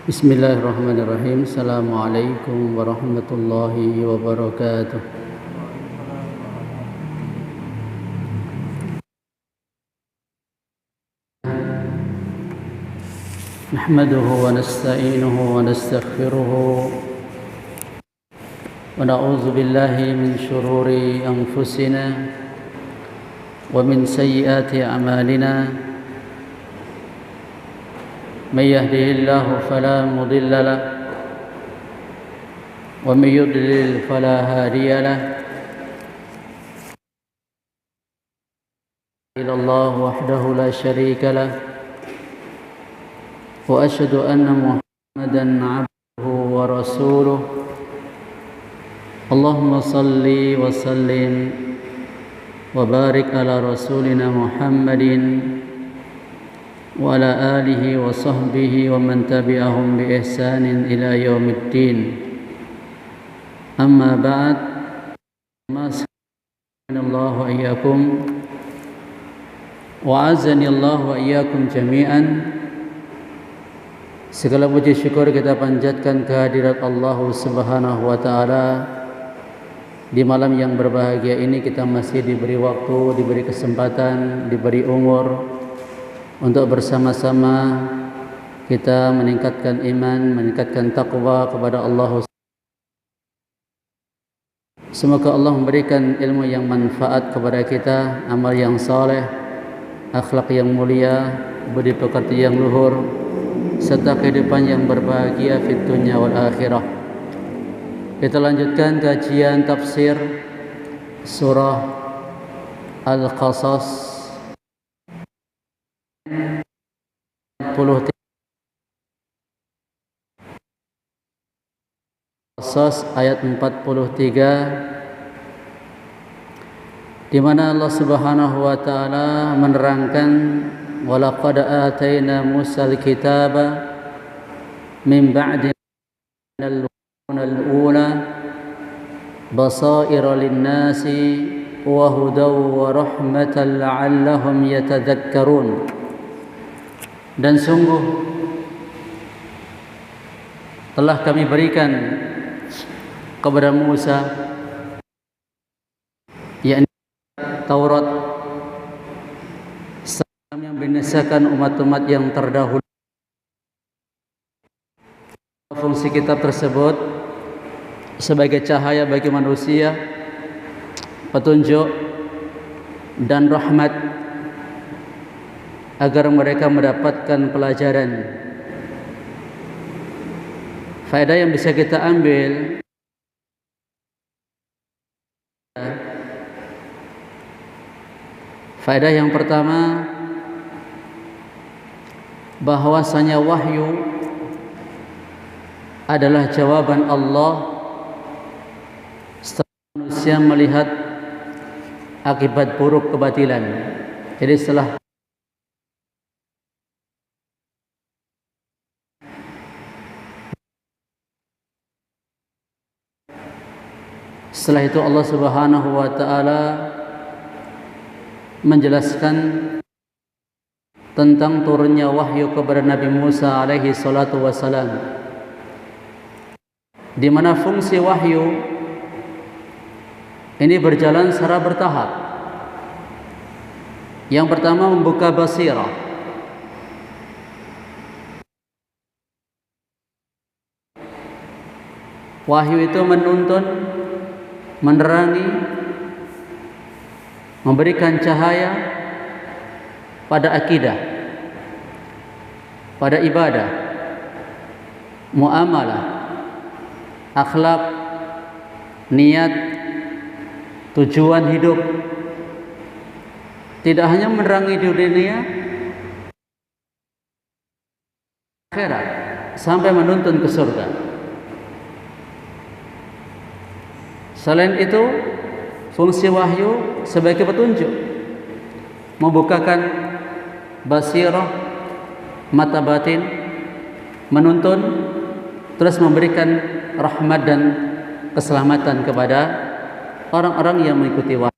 Bismillahirrahmanirrahim. Assalamualaikum warahmatullahi wabarakatuh. Nahmaduhu wa nasta'inuhu wa nastaghfiruhu wa na'udzu billahi min shururi anfusina wa min sayyiati a'malina. من يهده الله فلا مضل له ومن يضلل فلا هادي له إلا الله وحده لا شريك له وأشهد أن محمدا عبده ورسوله اللهم صل وسلم وبارك على رسولنا محمد وعلى آله وصحبه ومن تبعهم بإحسان إلى يوم الدين. أما بعد، أعزني الله وإياكم وأعزني الله وإياكم جميعا. Segala puji syukur kita panjatkan kehadirat Allah Subhanahu wa taala. Di malam yang berbahagia ini kita masih diberi waktu, diberi kesempatan, diberi umur untuk bersama-sama kita meningkatkan iman, meningkatkan takwa kepada Allah. Semoga Allah memberikan ilmu yang manfaat kepada kita, amal yang saleh, akhlak yang mulia, budi pekerti yang luhur, serta kehidupan yang berbahagia fid dunya wal akhirah. Kita lanjutkan kajian tafsir surah Al-Qasas 43 ayat 43, di mana Allah Subhanahu wa taala menerangkan walaqad atayna Musal kitaba min ba'di al-ula basaira lin-nasi wa hudaw wa rahmatan la'allahum yatadhakkarun. Dan sungguh telah kami berikan kepada Musa, yakni Taurat, yang membinasakan umat-umat yang terdahulu. Fungsi kitab tersebut sebagai cahaya bagi manusia, petunjuk dan rahmat agar mereka mendapatkan pelajaran. Faedah yang bisa kita ambil faedah yang pertama, bahwasanya wahyu adalah jawaban Allah setelah manusia melihat akibat buruk kebatilan. Jadi setelah itu Allah Subhanahu wa taala menjelaskan tentang turunnya wahyu kepada Nabi Musa alaihi salatu wasalam, di mana fungsi wahyu ini berjalan secara bertahap. Yang pertama, membuka basirah. Wahyu itu menuntun, menerangi, memberikan cahaya pada akidah, pada ibadah, muamalah, akhlak, niat, tujuan hidup. Tidak hanya menerangi di dunia, akhirat, sampai menuntun ke surga. Selain itu, fungsi wahyu sebagai petunjuk, membukakan basirah, mata batin, menuntun, terus memberikan rahmat dan keselamatan kepada orang-orang yang mengikuti wahyu.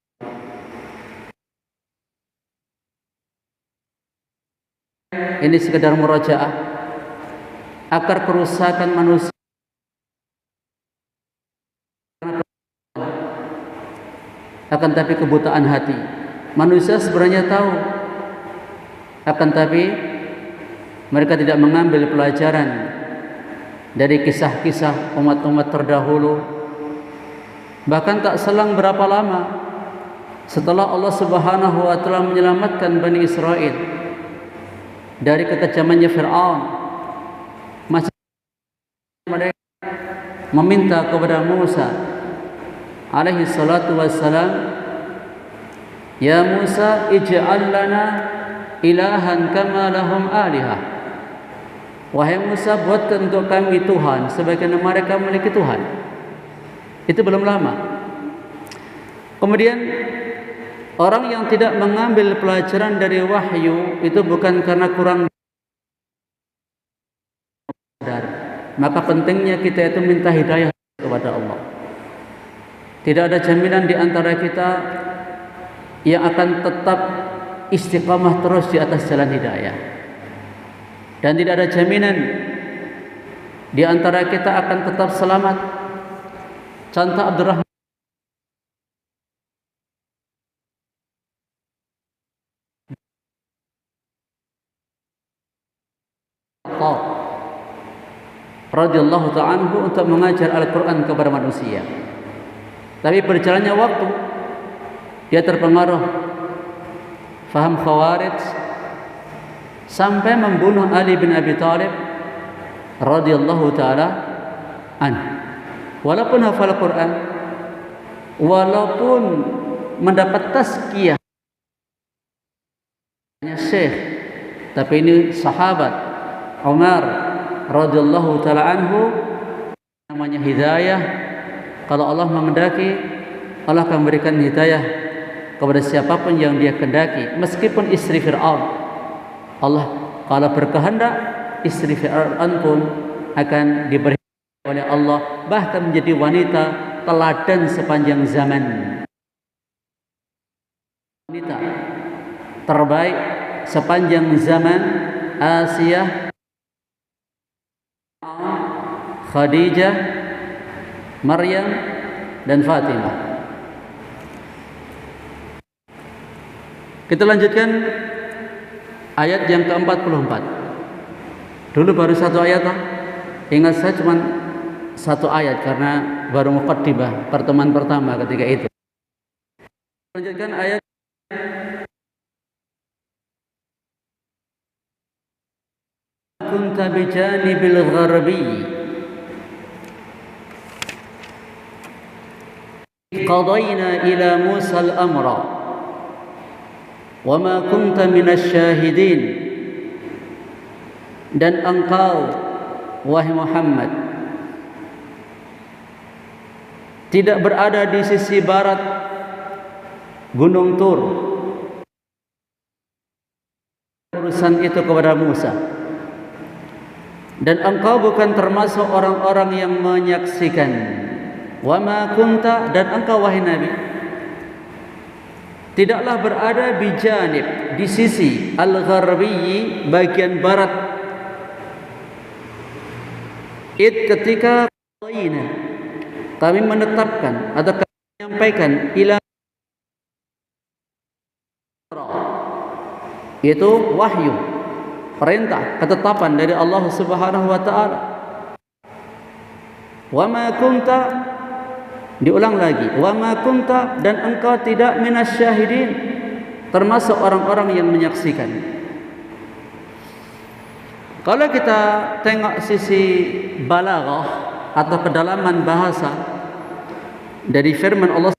Ini sekedar murajaah akar kerusakan manusia, akan tapi kebutaan hati. Manusia sebenarnya tahu, akan tapi mereka tidak mengambil pelajaran dari kisah-kisah umat-umat terdahulu. Bahkan tak selang berapa lama setelah Allah Subhanahu wa taala menyelamatkan Bani Israel dari kekejamannya Fir'aun, masih mereka meminta kepada Musa alaihi salatu wassalam, "Ya Musa, ij'al lana ilahan kama lahum alihah." Wahai Musa, buatkan untuk kami Tuhan sebagaimana mereka memiliki Tuhan. Itu belum lama. Kemudian orang yang tidak mengambil pelajaran dari wahyu itu bukan karena kurang sadar, maka pentingnya kita itu minta hidayah kepada Allah. Tidak ada jaminan di antara kita yang akan tetap istiqamah terus di atas jalan hidayah, dan tidak ada jaminan di antara kita akan tetap selamat. Contoh Abdurrahman radhiyallahu ta'ala anhu untuk mengajar Al-Quran kepada manusia, tapi berjalannya waktu dia terpengaruh faham Khawarij sampai membunuh Ali bin Abi Thalib radhiyallahu ta'ala anhu. Walaupun hafal Quran, walaupun mendapat tazkiyah Syekh, tapi ini sahabat Umar radhiyallahu ta'ala anhu, namanya hidayah. Kalau Allah menghendaki, Allah akan memberikan hidayah kepada siapapun yang dia kehendaki, meskipun istri Fir'aun. Allah kalau berkehendak, istri Fir'aun pun akan diberi oleh Allah, bahkan menjadi wanita teladan sepanjang zaman, wanita terbaik sepanjang zaman. Asiyah, Khadijah, Maryam, dan Fatimah. Kita lanjutkan ayat yang ke-44. Dulu baru satu ayat, ingat saya cuma satu ayat karena baru muqaddimah pertemuan pertama ketika itu. Lanjutkan ayat kunta bijanibil gharbi qadayna ila Musa al-amra wa ma kunta minasy syahidin. Dan engkau wahai Muhammad tidak berada di sisi barat Gunung Tur urusan itu kepada Musa, dan engkau bukan termasuk orang-orang yang menyaksikan. Wa ma kunta, dan engkau wahai Nabi tidaklah berada bijanib, di sisi al-gharbi, bagian barat. Ketika kami menetapkan atau kami menyampaikan ila, yaitu wahyu, perintah, ketetapan dari Allah Subhanahu wa taala. Wa ma kunta, diulang lagi, wa ma kunta, dan engkau tidak minasyahidin, termasuk orang-orang yang menyaksikan. Kalau kita tengok sisi balaghah atau kedalaman bahasa dari firman Allah,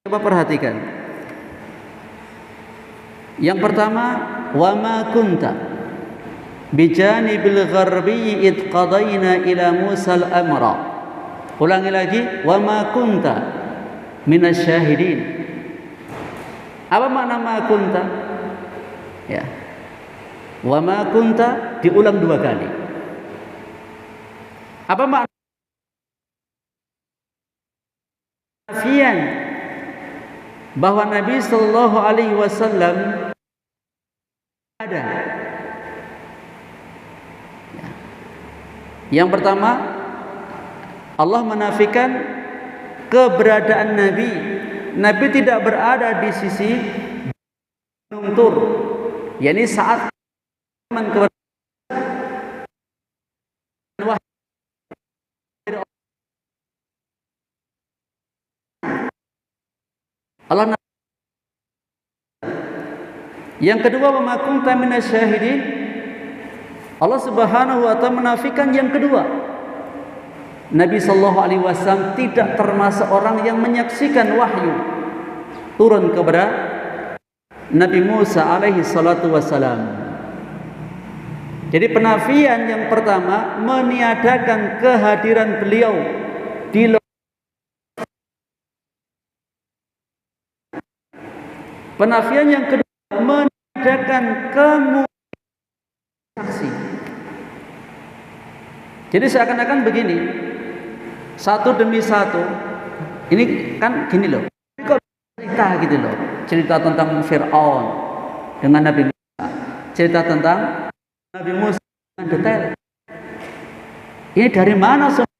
coba perhatikan. Yang pertama, wa ma kunta bijanibil gharbi id qadayna ila Musa al-amra. Ulangi lagi, wa ma kunta minasyahidin. Apa makna ma kunta? Ya. Wa ma kunta diulang dua kali. Apa makna? Nafian, bahwa Nabi sallallahu alaihi wasallam ada. Yang pertama, Allah menafikan keberadaan Nabi. Nabi tidak berada di sisi Gunung Tur, yakni saat Allah. Yang kedua, wa ma kunta minasyahidin. Allah Subhanahu wa taala menafikan yang kedua. Nabi sallallahu alaihi wasallam tidak termasuk orang yang menyaksikan wahyu turun kepada Nabi Musa alaihi salatu wasalam. Jadi penafian yang pertama meniadakan kehadiran beliau di penafian yang kedua meniadakan saksi. Jadi seakan-akan begini, satu demi satu. Ini kan gini loh. Kok cerita gitu loh. Cerita tentang Fir'aun dengan Nabi Musa. Cerita tentang Nabi Musa dengan detail. Ini dari mana semua?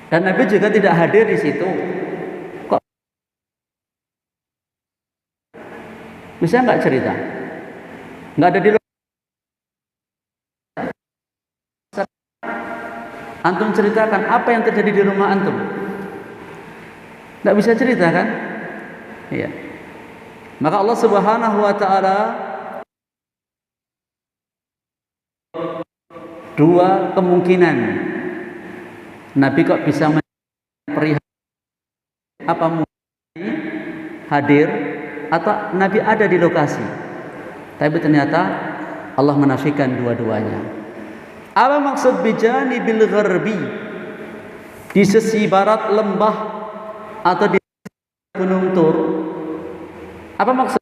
Dan Nabi juga tidak hadir di situ. Kok bisa nggak cerita? Nggak ada di luar. Antum ceritakan apa yang terjadi di rumah antum. Nggak bisa cerita kan? Iya. Maka Allah Subhanahu wa taala dua kemungkinan. Nabi kok bisa perihal apa mungkin hadir atau Nabi ada di lokasi. Tapi ternyata Allah menafikan dua-duanya. Apa maksud bijani bil gharbi? Di sisi barat lembah atau di Gunung Tur? Apa maksud?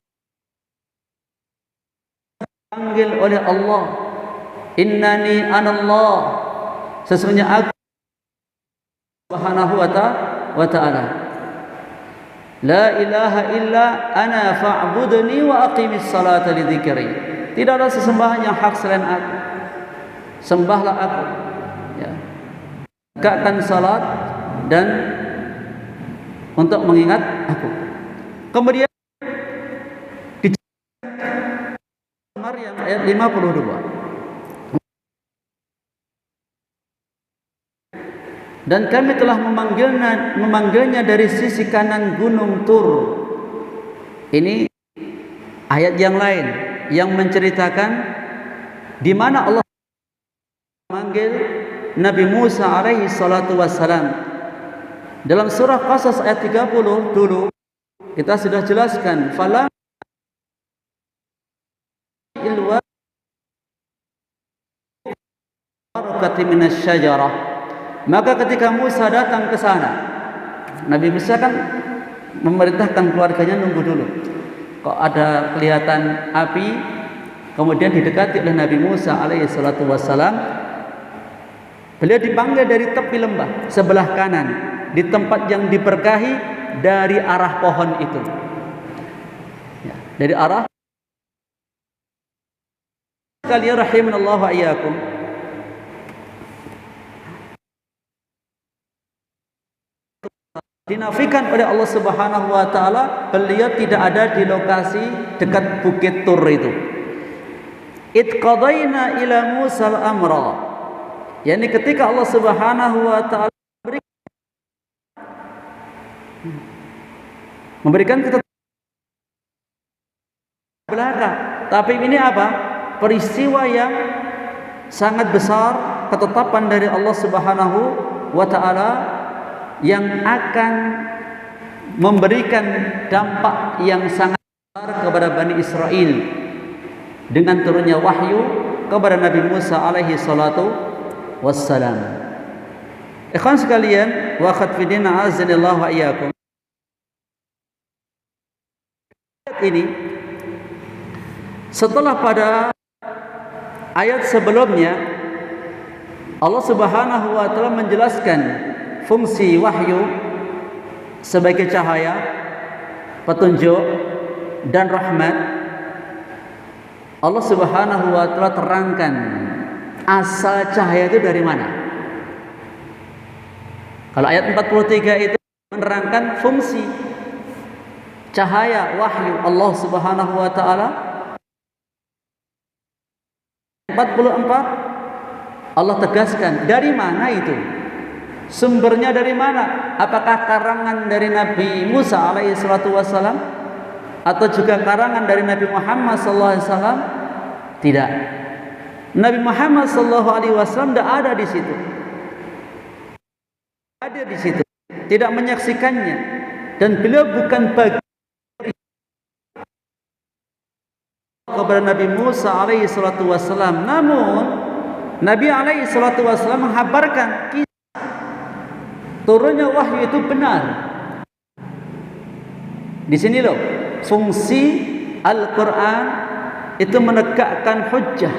Dipanggil oleh Allah, innani anallah, sesungguhnya aku Subhanahu wa ta'ala, la ilaha illa ana fa'budni wa aqimis salata li dzikri. Tidak ada sesembahan yang hak selain aku, sembahlah aku, ya. Tegakkan salat dan untuk mengingat aku. Kemudian di Maryam ayat 52, dan kami telah memanggilnya dari sisi kanan Gunung Tur. Ini ayat yang lain yang menceritakan di mana Allah memanggil Nabi Musa alaihi salatu wassalam. Dalam surah Qasas ayat 30 dulu kita sudah jelaskan, fala ilwa barakati minasy syajarah. Maka ketika Musa datang ke sana, Nabi Musa kan memerintahkan keluarganya nunggu dulu. Kok ada kelihatan api, kemudian didekati oleh Nabi Musa alaihi salatu wassalam. Beliau dipanggil dari tepi lembah sebelah kanan, di tempat yang diberkahi dari arah pohon itu. Ya, dari arah kalian rahimanallahu wa iyyakum. Dinafikan oleh Allah Subhanahu wa taala, beliau tidak ada di lokasi dekat Bukit Tur itu. Id qadaina ila Musa al-amra. Yani ketika Allah Subhanahu wa taala memberikan kita belaka. Tapi ini apa? Peristiwa yang sangat besar, ketetapan dari Allah Subhanahu wa taala yang akan memberikan dampak yang sangat besar kepada Bani Israel dengan turunnya wahyu kepada Nabi Musa alaihi salatu wassalam. Ikhwan sekalian, wa khadfidina azanillahu wa iyyakum. Ini setelah pada ayat sebelumnya Allah Subhanahu wa taala menjelaskan fungsi wahyu sebagai cahaya, petunjuk dan rahmat. Allah Subhanahu wa taala terangkan asal cahaya itu dari mana. Kalau ayat 43 itu menerangkan fungsi cahaya wahyu Allah Subhanahu wa taala. 44 Allah tegaskan dari mana itu? Sumbernya dari mana? Apakah karangan dari Nabi Musa alaihi salatu wassalam atau juga karangan dari Nabi Muhammad sallallahu alaihi wasallam? Tidak. Nabi Muhammad sallallahu alaihi wasallam tidak ada di situ. Ada di situ, tidak menyaksikannya, dan beliau bukan bagian kepada Nabi Musa alaihi salatu wassalam. Namun Nabi alaihi salatu wassalam menghabarkan kisah turunnya wahyu itu benar. Di sini loh fungsi Al-Quran itu menegakkan hujjah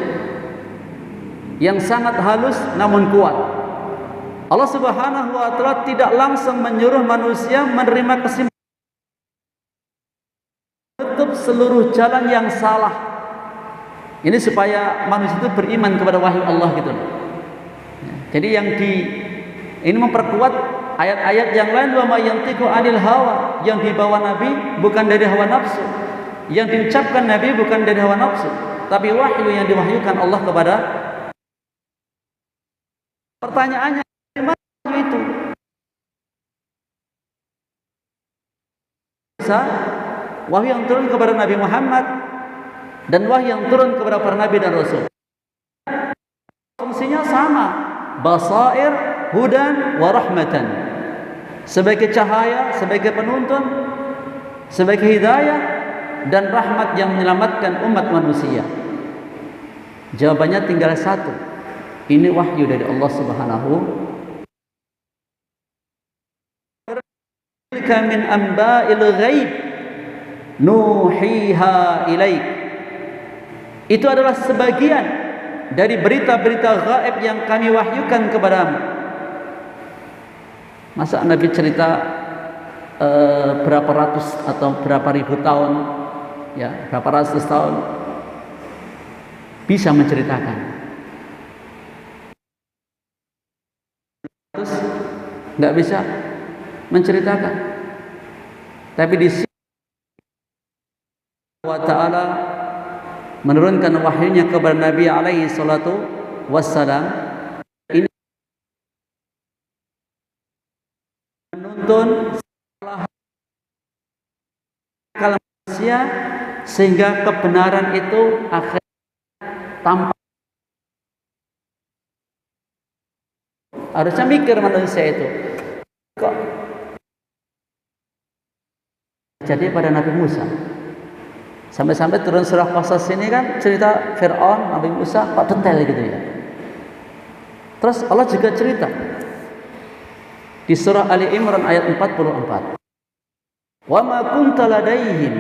yang sangat halus namun kuat. Allah Subhanahu wa taala tidak langsung menyuruh manusia menerima kesimpulan menutup seluruh jalan yang salah. Ini supaya manusia itu beriman kepada wahyu Allah gitu. Jadi ini memperkuat ayat-ayat yang lain, wa ma yantiqu 'anil hawa, yang dibawa Nabi bukan dari hawa nafsu, yang diucapkan Nabi bukan dari hawa nafsu, tapi wahyu yang diwahyukan Allah kepada. Pertanyaannya, dari mana itu? Wahyu yang turun kepada Nabi Muhammad dan wahyu yang turun kepada para nabi dan rasul. Fungsinya sama, basair, hudan, wa rahmatan. Sebagai cahaya, sebagai penuntun, sebagai hidayah dan rahmat yang menyelamatkan umat manusia. Jawabannya tinggal satu. Ini wahyu dari Allah Subhanahu. Min amba'il ghaib nuhiha ilaik. Itu adalah sebagian dari berita-berita gaib yang kami wahyukan kepadamu. Masa Nabi cerita berapa ratus atau berapa ribu tahun, ya, berapa ratus tahun bisa menceritakan? Terus nggak bisa menceritakan. Tapi di sini Allah Ta'ala menurunkan wahyunya kepada Nabi alaihi salatu wassalam. Ini menuntun akal manusia sehingga kebenaran itu akhirnya tampak. Harusnya mikir manusia itu, kok jadi pada Nabi Musa sampai-sampai turun surah Qasas ini kan cerita Fir'aun, Nabi Musa kok detail gitu ya. Terus Allah juga cerita di surah Ali Imran ayat 44, wa ma kunta ladaihim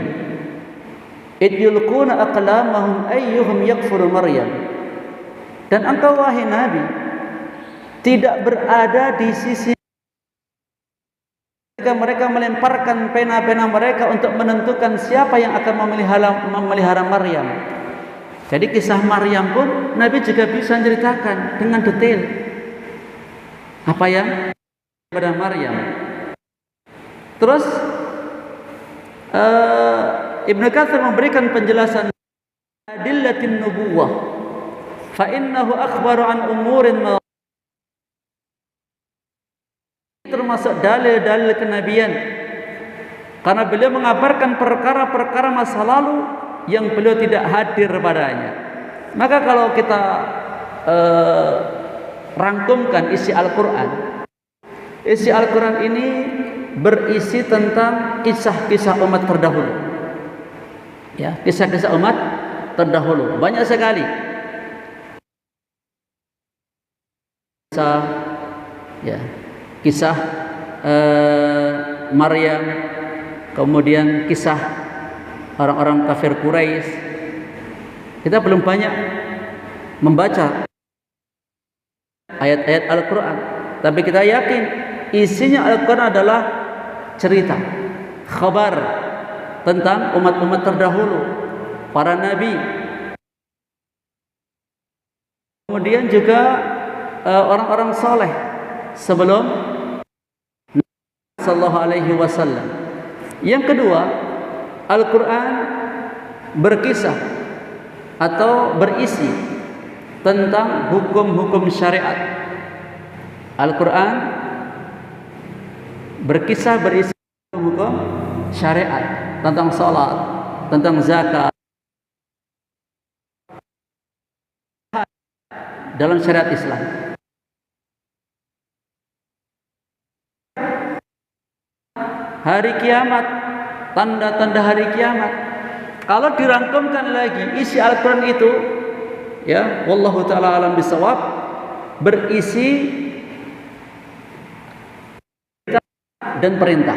id yulquna aqlamahum ayyuhum yakfuru Maryam. Dan engkau wahai Nabi tidak berada di sisi ketika mereka melemparkan pena-pena mereka untuk menentukan siapa yang akan memelihara Maryam. Jadi kisah Maryam pun Nabi juga bisa menceritakan dengan detail apa yang pada Maryam. Terus Ibnu Katsir memberikan penjelasan adillatin nubuwah fa innahu akhbaru an umurin, termasuk dalil-dalil kenabian, karena beliau mengabarkan perkara-perkara masa lalu yang beliau tidak hadir padanya. Maka kalau kita rangkumkan isi Al-Quran ini berisi tentang kisah-kisah umat terdahulu, ya, kisah-kisah umat terdahulu banyak sekali. Kisah Maryam, kemudian kisah orang-orang kafir Quraisy. Kita belum banyak membaca ayat-ayat Al-Quran, tapi kita yakin isinya Al-Quran adalah cerita, khabar tentang umat-umat terdahulu, para nabi, Kemudian juga orang-orang soleh sebelum Sallallahu Alaihi Wasallam. Yang kedua, Al-Quran berkisah atau berisi tentang hukum-hukum syariat. Al-Quran berkisah berisi hukum syariat tentang salat, tentang zakat dalam syariat Islam. Hari kiamat, tanda-tanda hari kiamat. Kalau dirangkumkan lagi isi Al-Quran itu, ya, wallahu taala alam bisawab, berisi dan perintah.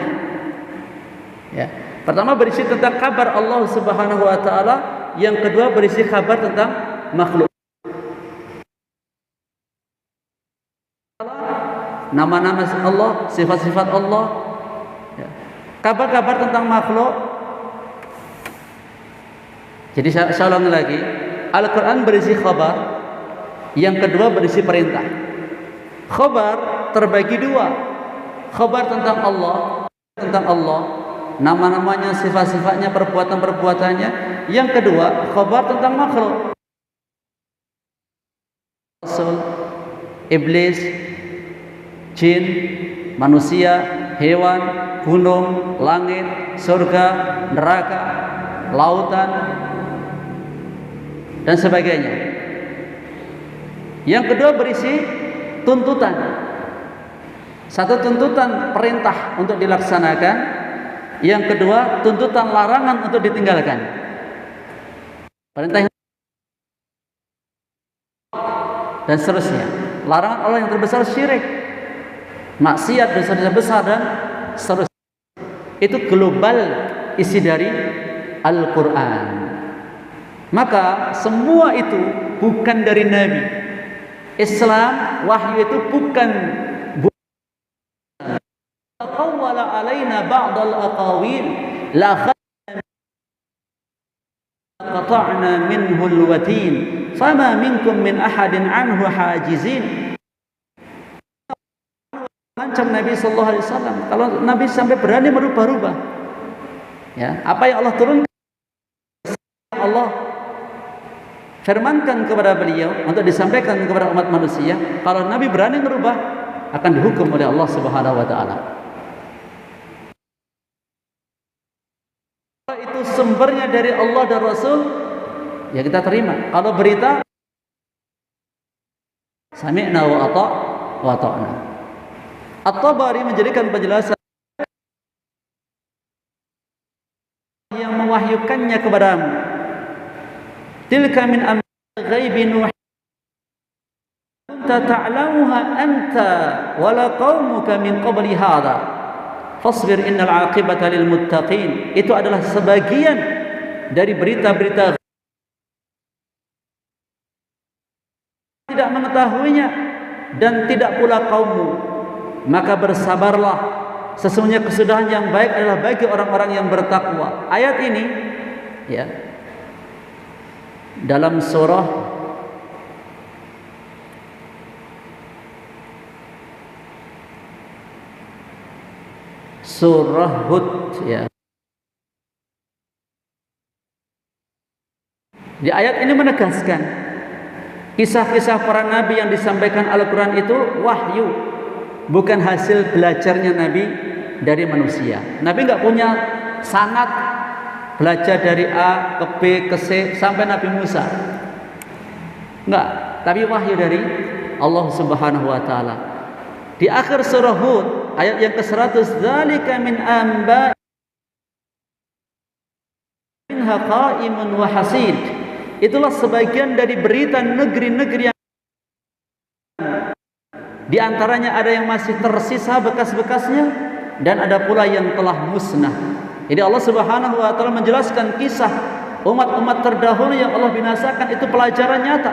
Ya. Pertama berisi tentang kabar Allah Subhanahu wa taala, yang kedua berisi kabar tentang makhluk. Nama-nama Allah, sifat-sifat Allah, ya. Kabar-kabar tentang makhluk. Jadi saya ulangi lagi, Al-Quran berisi khabar, yang kedua berisi perintah. Khabar terbagi dua, khabar tentang Allah, nama-namanya, sifat-sifatnya, perbuatan-perbuatannya. Yang kedua, khabar tentang makhluk, Rasul, iblis, jin, manusia, hewan, gunung, langit, surga, neraka, lautan, dan sebagainya. Yang kedua berisi tuntutan. Satu tuntutan perintah untuk dilaksanakan, yang kedua tuntutan larangan untuk ditinggalkan. Perintah dan seterusnya. Larangan Allah yang terbesar syirik, maksiat, dosa-dosa besar, dan seterusnya. Itu global isi dari Al-Quran. Maka semua itu bukan dari Nabi. Islam, wahyu itu bukan qawwala alaina ba'dal aqawil la qata'na minhu alwatin fama minkum min ahadin anhu hajizin. Ancam Nabi sallallahu alaihi wasallam, kalau Nabi sampai berani merubah-rubah, ya, apa yang Allah turunkan, Allah firmankan kepada beliau untuk disampaikan kepada umat manusia, kalau Nabi berani merubah, akan dihukum oleh Allah Subhanahu wa taala. Kalau itu sumbernya dari Allah dan Rasul, ya kita terima. Kalau berita, sami'na wa ata'na. At-Tabari menjadikan penjelasan yang mewahyukannya kepadamu. Tilka min amri ghaibi nuh kunta ta'lamuha anta wala qaumuka min qabli hadha fasbir innal 'aqibata lil muttaqin. Itu adalah sebagian dari berita-berita tidak mengetahuinya dan tidak pula kaummu, maka bersabarlah, sesungguhnya kesudahan yang baik adalah bagi orang-orang yang bertakwa. Ayat ini, ya, dalam surah Hud, ya. Di ayat ini menegaskan kisah-kisah para nabi yang disampaikan Al-Quran itu wahyu, bukan hasil belajarnya Nabi dari manusia. Nabi nggak punya sanad belajar dari A ke B ke C sampai Nabi Musa, nggak. Tapi wahyu dari Allah Subhanahu wa taala. Di akhir surah Hud ayat yang ke-100, dzalika min amba minha qa'imun wa hasid. Itulah sebagian dari berita negeri-negeri yang di antaranya ada yang masih tersisa bekas-bekasnya dan ada pula yang telah musnah. Jadi Allah Subhanahu wa taala menjelaskan kisah umat-umat terdahulu yang Allah binasakan, itu pelajaran nyata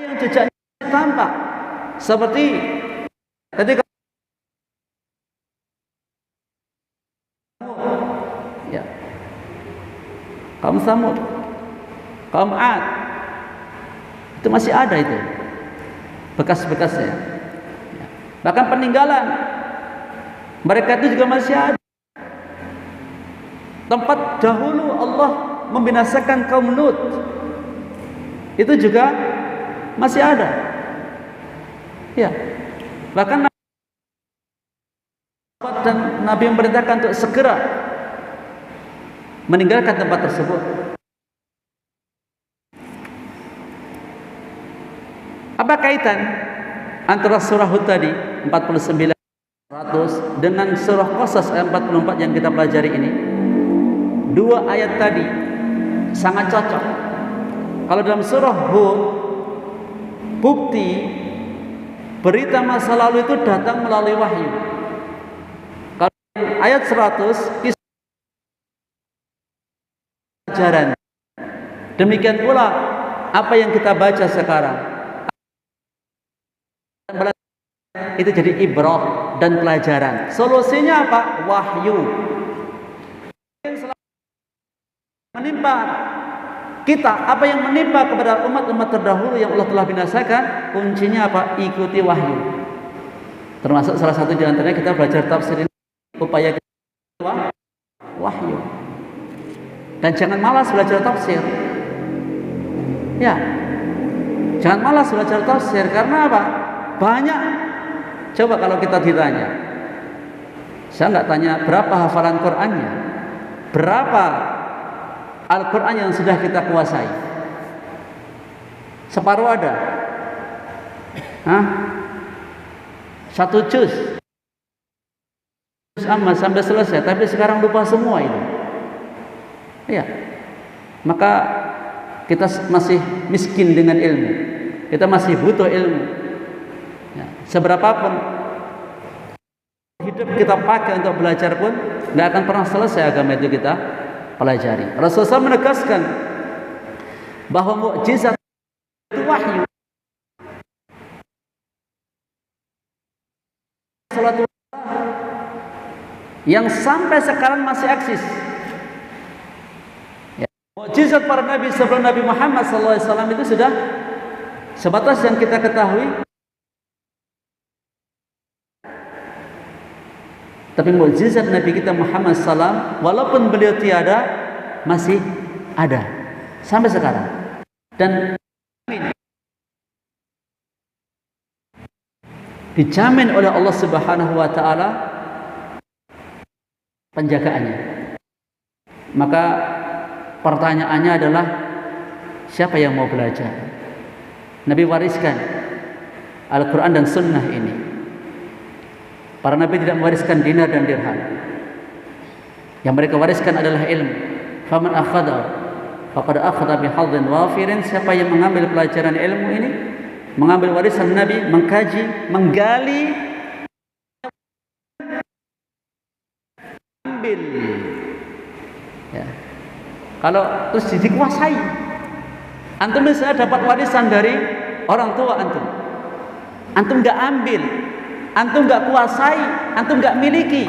yang jejaknya tampak. Seperti ketika ya, kaum Samud, kaum Ad, Itu masih ada itu bekas-bekasnya. Bahkan peninggalan mereka itu juga masih ada. Tempat dahulu Allah membinasakan kaum Lut, itu juga masih ada. Ya, bahkan dan Nabi memerintahkan untuk segera meninggalkan tempat tersebut. Apa kaitan antara surah Hud tadi 49 100 dengan surah Qasas ayat 44 yang kita pelajari ini? Dua ayat tadi sangat cocok. Kalau dalam surah Hud, bukti berita masa lalu itu datang melalui wahyu. Kalau ayat 100 kisah pelajaran. Demikian pula apa yang kita baca sekarang itu jadi ibrah dan pelajaran. Solusinya apa? Wahyu. Menimpa kita, apa yang menimpa kepada umat-umat terdahulu yang Allah telah binasakan, kuncinya apa? Ikuti wahyu. Termasuk salah satu di antaranya kita belajar tafsir ini, upaya kita wahyu. Dan jangan malas belajar tafsir. Ya, jangan malas belajar tafsir. Karena apa? Banyak. Coba kalau kita ditanya, saya nggak tanya berapa hafalan Qur'annya, berapa Al-Quran yang sudah kita kuasai. Separuh ada. Hah? Satu juz amma sampai selesai, tapi sekarang lupa semua itu. Iya. Maka kita masih miskin dengan ilmu. Kita masih butuh ilmu. Ya. Seberapapun hidup kita pakai untuk belajar pun nggak akan pernah selesai agama itu kita pelajari. Rasulullah menegaskan bahwa mukjizat itu wahyu. Salatu yang sampai sekarang masih eksis. Ya. Mukjizat para nabi sebelum Nabi Muhammad SAW itu sudah sebatas yang kita ketahui. Tapi mukjizat Nabi kita Muhammad SAW, walaupun beliau tiada, masih ada sampai sekarang. Dan dijamin oleh Allah Subhanahu wa taala penjagaannya. Maka pertanyaannya adalah siapa yang mau belajar? Nabi wariskan Al-Quran dan Sunnah ini. Para nabi tidak mewariskan dinar dan dirham. Yang mereka wariskan adalah ilmu. Faman akhadha faqad akhadha bihadhin wafirin. Siapa yang mengambil pelajaran ilmu ini, mengambil warisan Nabi, mengkaji, menggali, ambil. Ya. Kalau terus dikuasai, antum bisa dapat warisan dari orang tua antum. Antum nggak ambil, antum nggak kuasai, antum nggak miliki,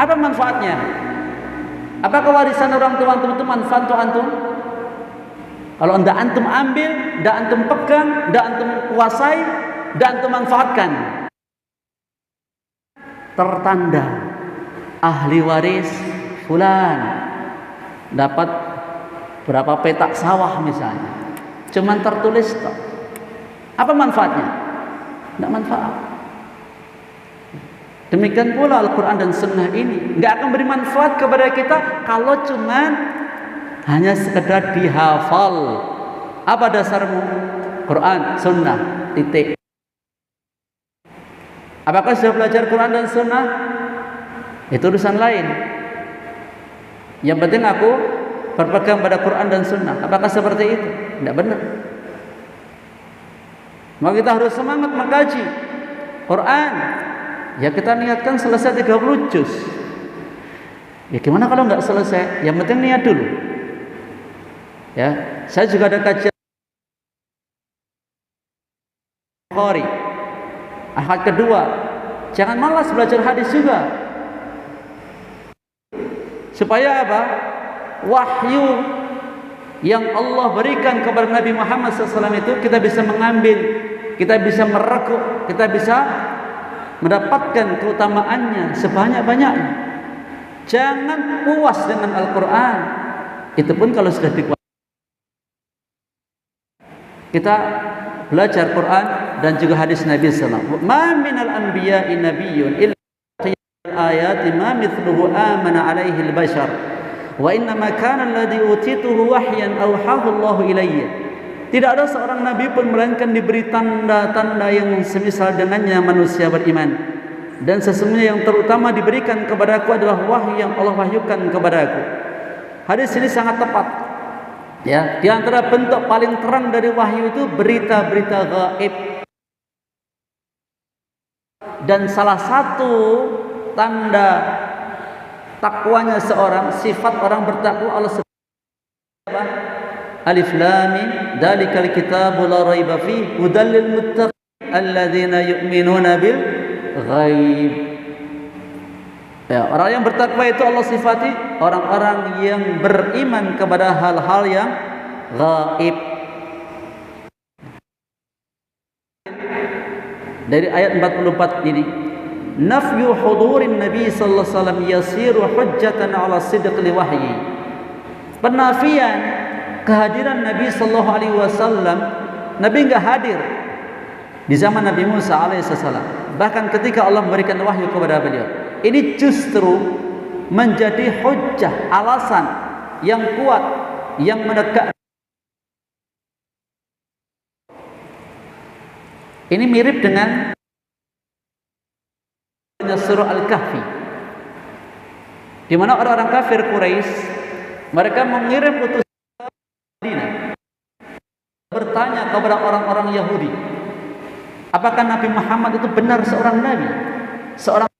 apa manfaatnya? Apakah warisan orang tua antum itu manfaat untuk antum? Kalau ndak antum ambil, ndak antum pegang, ndak antum kuasai, ndak antum manfaatkan, tertanda ahli waris fulan dapat berapa petak sawah misalnya, cuman tertulis toh. Apa manfaatnya? Ndak manfaat. Demikian pula Al-Quran dan Sunnah ini nggak akan beri manfaat kepada kita kalau cuman hanya sekedar dihafal. Apa dasarmu? Quran, Sunnah, titik. Apakah sudah belajar Quran dan Sunnah? Itu urusan lain. Yang penting aku berpegang pada Quran dan Sunnah. Apakah seperti itu? Tidak benar. Maka kita harus semangat mengkaji Quran. Ya kita niatkan selesai 30 juz. Ya gimana kalau nggak selesai? Yang penting niat dulu. Ya, saya juga ada kajian Bukhari. Ahad kedua, jangan malas belajar hadis juga. Supaya apa? Wahyu yang Allah berikan kepada Nabi Muhammad SAW itu kita bisa mengambil, kita bisa merekuk, kita bisa mendapatkan keutamaannya sebanyak-banyaknya. Jangan puas dengan Al-Quran. Itu pun kalau sudah dikuasai. Kita belajar Quran dan juga hadis Nabi SAW. Ma minal anbiya'i nabiyyun illa ayati ma mithluhu amana alaihi al-bashar wa innama kana alladhi utituhu wahyan awhahu Allahu ilayya. Tidak ada seorang nabi pun melainkan diberi tanda-tanda yang semisal dengannya manusia beriman. Dan sesungguhnya yang terutama diberikan kepadaku adalah wahyu yang Allah wahyukan kepadaku. Hadis ini sangat tepat. Ya, di antara bentuk paling terang dari wahyu itu berita-berita gaib. Dan salah satu tanda takwanya seorang, sifat orang bertakwa, Allah sebut apa? Alif lam mim dzalikal kitabu la raiba fihi hudal lil muttaqin alladzina yu'minuna bil ghaib. Ya, orang yang bertakwa itu Allah sifati orang-orang yang beriman kepada hal-hal yang gaib. Dari ayat 44 ini, nafyu hudurin Nabi sallallahu alaihi wasallam yasiru hujjatan ala sidq li wahyi. Penafian kehadiran Nabi sallallahu alaihi wasallam, Nabi enggak hadir di zaman Nabi Musa alaihissalam. Bahkan ketika Allah memberikan wahyu kepada beliau, ini justru menjadi hujjah, alasan yang kuat yang menegakkan. Ini mirip dengan surah Al-Kahfi, di mana orang-orang kafir Quraisy mereka mengirim utusan ke Madinah bertanya kepada orang-orang Yahudi, apakah Nabi Muhammad itu benar seorang nabi, seorang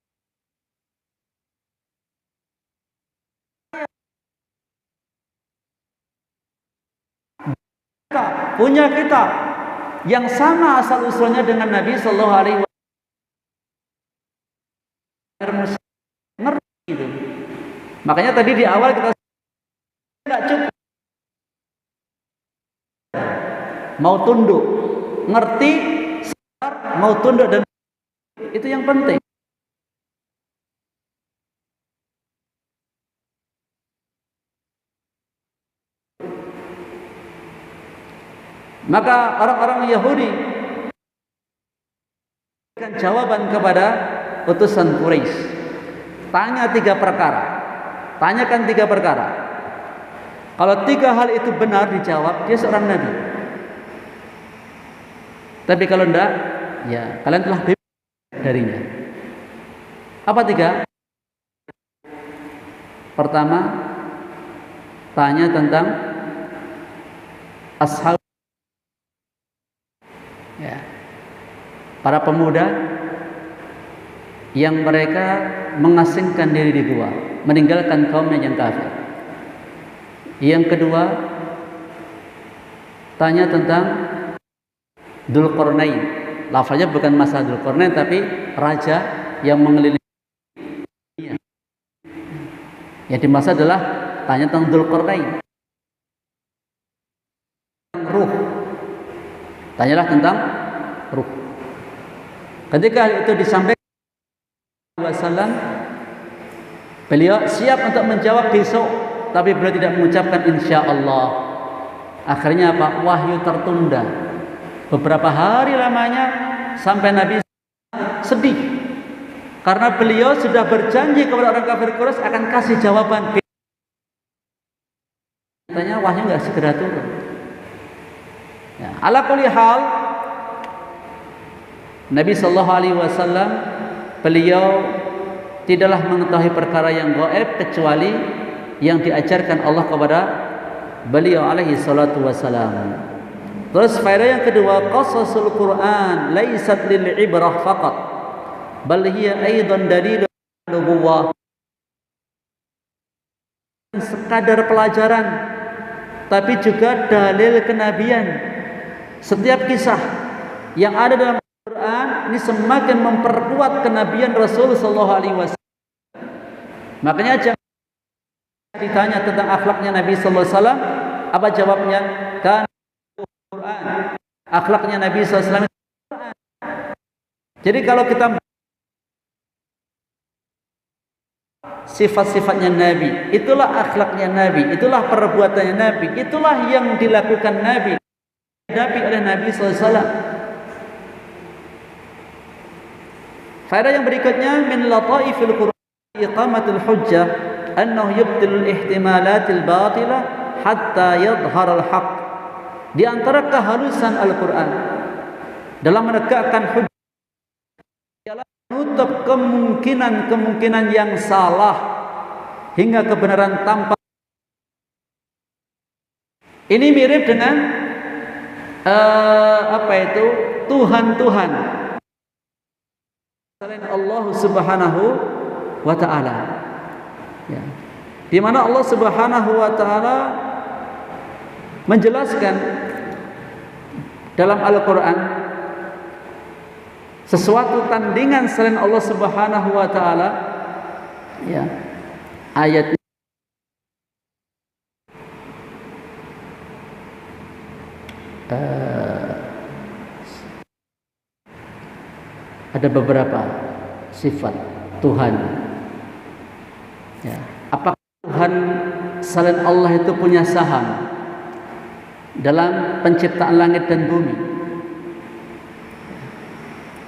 punya kita yang sama asal usulnya dengan Nabi sallallahu alaihi wasallam. Ngerti itu. Makanya tadi di awal kita tidak cukup mau tunduk, ngerti, sadar, mau tunduk, dan itu yang penting. Maka orang-orang Yahudi berikan jawaban kepada utusan Quraisy. Tanyakan tiga perkara. Kalau tiga hal itu benar dijawab, dia seorang nabi. Tapi kalau tidak, ya kalian telah bebas darinya. Apa tiga? Pertama, tanya tentang ashab, ya, para pemuda yang mereka mengasingkan diri di gua, meninggalkan kaumnya yang kafir. Yang kedua, tanya tentang Dzulqarnain. Lafaznya bukan masa Dzulqarnain, tapi raja yang mengelilingi dunia. Yang dimaksud adalah tanya tentang Dzulqarnain. Ruh. Tanyalah tentang ruh. Ketika itu disampaikan Wasallam, beliau siap untuk menjawab besok, tapi beliau tidak mengucapkan insya Allah. Akhirnya apa? Wahyu tertunda beberapa hari lamanya, sampai Nabi sedih karena beliau sudah berjanji kepada orang kafir Quraisy akan kasih jawaban. Katanya wahyu nggak segera turun. Ya, ala kulli hal, Nabi sallallahu alaihi wasallam beliau tidaklah mengetahui perkara yang gaib kecuali yang diajarkan Allah kepada beliau alaihi salatu wasalam. Terus faedah yang kedua, qasasul Quran laisat lil ibrah faqat bal hiya aidan dalilun nubuwah. Sekadar pelajaran tapi juga dalil kenabian. Setiap kisah yang ada dalam Al-Quran ini semakin memperkuat kenabian Rasul sallallahu alaihi wasallam. Makanya jangan ditanya tentang akhlaknya Nabi sallallahu alaihi wasallam, Apa jawabnya? Kan Quran. Akhlaknya Nabi SAW. Jadi kalau kita sifat-sifatnya Nabi, itulah akhlaknya Nabi, itulah perbuatannya Nabi, itulah yang dilakukan Nabi, oleh Nabi SAW. Faedah yang berikutnya, min lataifil Qur'an iqamatul hujjah annahu yubtilul ihtimalatil batilah hatta yadhharal haqq. Di antara kehalusan Al-Quran dalam menegakkan hujjah ialah menutup kemungkinan-kemungkinan yang salah hingga kebenaran tampak. Ini mirip dengan Tuhan-Tuhan selain Allah Subhanahu wa ta'ala, ya. Di mana Allah Subhanahu wa ta'ala menjelaskan dalam Al-Quran sesuatu tandingan selain Allah Subhanahu wa ta'ala, ya. Ayat ada beberapa sifat Tuhan, ya. Apakah Tuhan selain Allah itu punya saham dalam penciptaan langit dan bumi,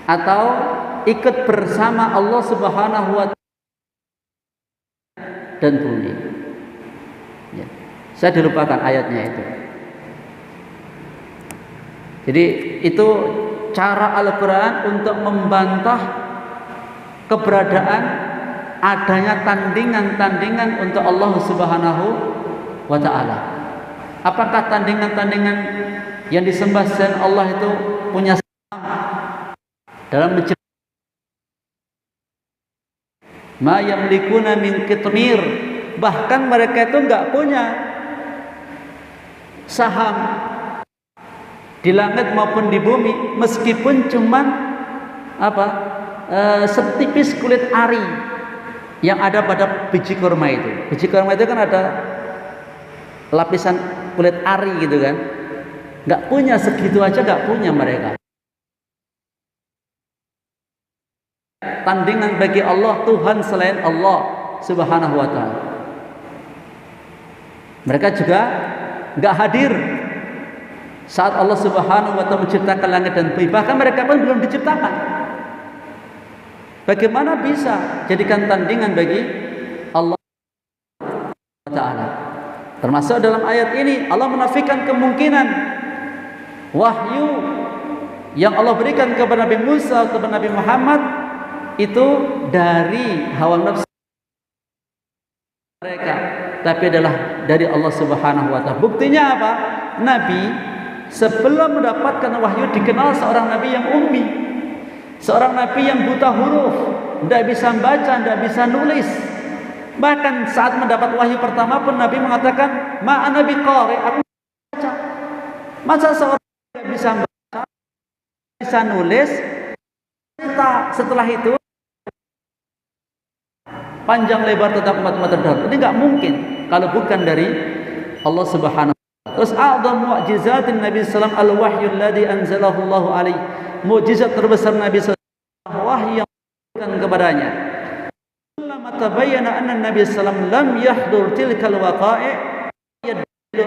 atau ikut bersama Allah Subhanahu wa ta'ala dan bumi, ya. Saya dilupakan ayatnya itu. Jadi itu cara Al-Quran untuk membantah keberadaan adanya tandingan-tandingan untuk Allah Subhanahu wa ta'ala. Apakah tandingan-tandingan yang disembah selain Allah itu punya dalam menciptakan ma yamlikuna min qitmir, bahkan mereka itu enggak punya saham di langit maupun di bumi, meskipun cuman setipis kulit ari yang ada pada biji kurma itu. Biji kurma itu kan ada lapisan kulit ari gitu kan. Nggak punya segitu aja, nggak punya mereka. Tandingan bagi Allah, Tuhan selain Allah Subhanahu wa ta'ala. Mereka juga nggak hadir saat Allah Subhanahu wa ta'ala menciptakan langit dan bumi. Bahkan mereka pun belum diciptakan. Bagaimana bisa jadikan tandingan bagi Allah Ta'ala? Termasuk dalam ayat ini Allah menafikan kemungkinan wahyu yang Allah berikan kepada Nabi Musa, kepada Nabi Muhammad itu dari hawa nafsu mereka, tapi adalah dari Allah Subhanahu wa ta'ala. Buktinya apa? Nabi sebelum mendapatkan wahyu dikenal seorang nabi yang ummi, seorang nabi yang buta huruf, tidak bisa baca, tidak bisa nulis. Bahkan saat mendapat wahyu pertama pun Nabi mengatakan, "Ma ana biqari," aku baca. Masa seorang tidak bisa baca, bisa nulis, setelah itu panjang lebar tetap umat terdapat. Ini nggak mungkin kalau bukan dari Allah Subhanahu. Terus a'dham mu'jizatin Nabi sallallahu alaihi wasallam al-wahyu alladhi anzalahu Allah alaihi. Mukjizat terbesar Nabi sallallahu alaihi wasallam wahyu yang diberikan kepadanya. Lama tabayyana anna Nabi sallallahu alaihi wasallam lam yahdur tilkal waqa'i' yadullu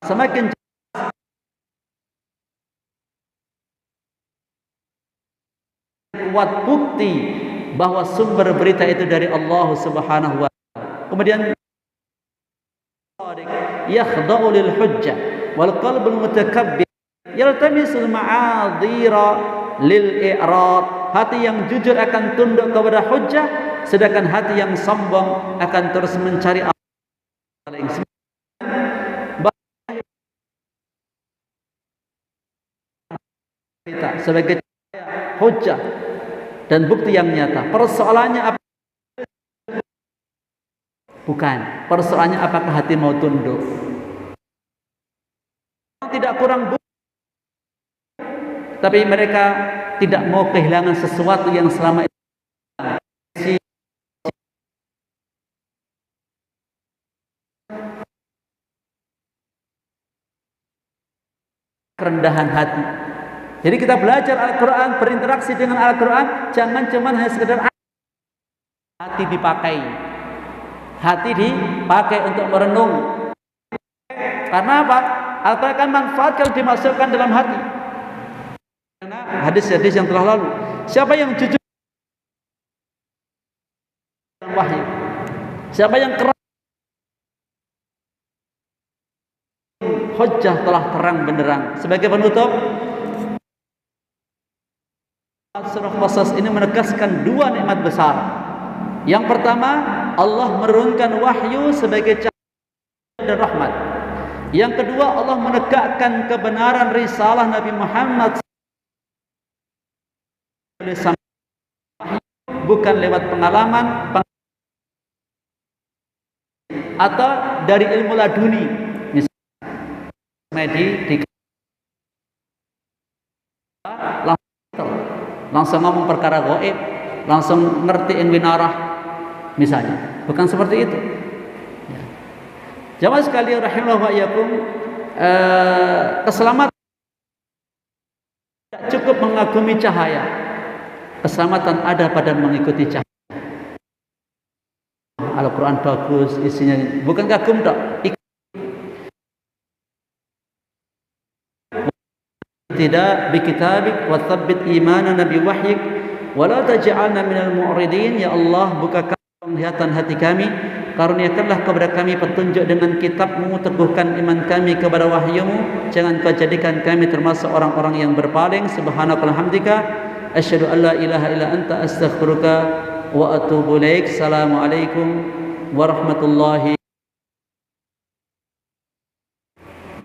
semakin kuat bukti bahwa sumber berita itu dari Allah Subhanahu wa ta'ala. Kemudian yakhda'u lil hujjah wal qalbul mutakabbir yaltamisul ma'adhira lil i'rad. Hati yang jujur akan tunduk kepada hujjah, sedangkan hati yang sombong akan terus mencari sebagai hujjah dan bukti yang nyata. Persoalannya apa? Bukan. Persoalannya apakah hati mau tunduk? Tidak kurang bukti, tapi mereka tidak mau kehilangan sesuatu yang selama ini kerendahan hati. Jadi kita belajar Al-Quran, berinteraksi dengan Al-Quran, jangan cuma hanya sekedar hati dipakai. Hati dipakai untuk merenung. Karena apa? Al-Quran kan manfaat kalau dimasukkan dalam hati. Karena hadis-hadis yang telah lalu, siapa yang jujur dalam wahyu, siapa yang keras, hujjah telah terang benderang. Sebagai penutup, surah Qasas ini menegaskan dua nikmat besar. Yang pertama, Allah menurunkan wahyu sebagai cahaya dan rahmat. Yang kedua, Allah menegakkan kebenaran risalah Nabi Muhammad bukan lewat pengalaman atau dari ilmu laduni. Misalnya langsung ngomong perkara gaib, langsung ngertiin winarah misalnya, bukan seperti itu. Jamaah sekalian rahimahullah wa iyyakum, keselamatan tidak cukup mengagumi cahaya. Keselamatan ada pada mengikuti cahaya. Al-Quran bagus isinya, bukan kagum tak. Tidak bikitabik wa tsabbit imanana bi wahyik wa la taj'alna minal mu'ridin. Ya Allah, bukakan penglihatan hati kami, karuniakanlah kepada kami petunjuk dengan kitab-Mu, teguhkan iman kami kepada wahyu-Mu, jangan Kau jadikan kami termasuk orang-orang yang berpaling. Subhanakallahumma hamdika asyhadu an la ilaha illa anta astaghfiruka wa atubu ilaik. Assalamualaikum warahmatullahi